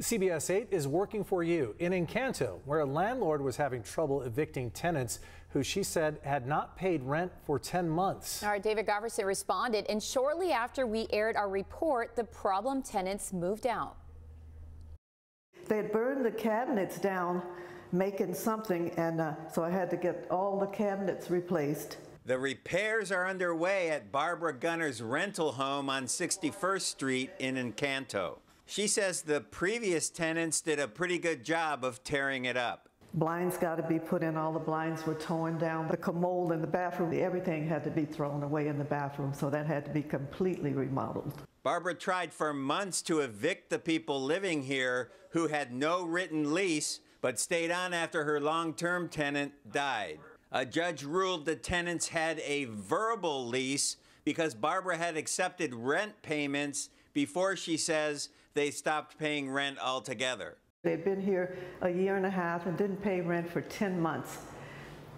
CBS 8 is working for you in Encanto, where a landlord was having trouble evicting tenants who she said had not paid rent for 10 months. All right, David Gofferson responded, and shortly after we aired our report, the problem tenants moved out. They had burned the cabinets down making something, and so I had to get all the cabinets replaced. The repairs are underway at Barbara Gunner's rental home on 61st Street in Encanto. She says the previous tenants did a pretty good job of tearing it up. Blinds got to be put in, all the blinds were torn down. The commode in the bathroom, everything had to be thrown away in the bathroom, so that had to be completely remodeled. Barbara tried for months to evict the people living here who had no written lease, but stayed on after her long-term tenant died. A judge ruled the tenants had a verbal lease because Barbara had accepted rent payments before, she says, they stopped paying rent altogether. They'd been here a year and a half and didn't pay rent for 10 months.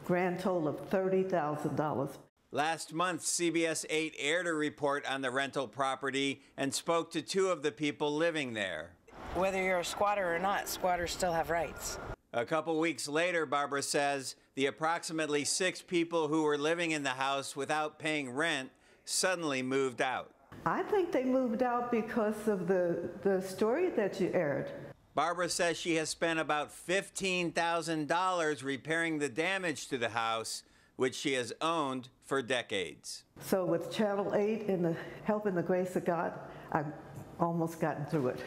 Grand total of $30,000. Last month, CBS 8 aired a report on the rental property and spoke to two of the people living there. Whether you're a squatter or not, squatters still have rights. A couple weeks later, Barbara says, the approximately 6 people who were living in the house without paying rent suddenly moved out. I think they moved out because of the story that you aired. Barbara says she has spent about $15,000 repairing the damage to the house, which she has owned for decades. So with Channel 8 and the help and the grace of God, I've almost gotten through it.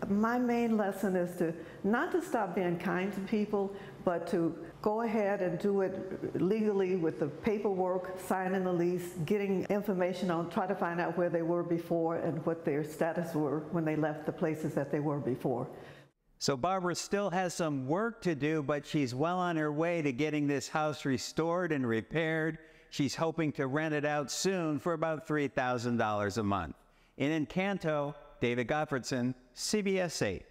My main lesson is not to stop being kind to people, but to go ahead and do it legally with the paperwork, signing the lease, getting information on, try to find out where they were before and what their status were when they left the places that they were before. So Barbara still has some work to do, but she's well on her way to getting this house restored and repaired. She's hoping to rent it out soon for about $3,000 a month. In Encanto, David Gofferson, CBS 8.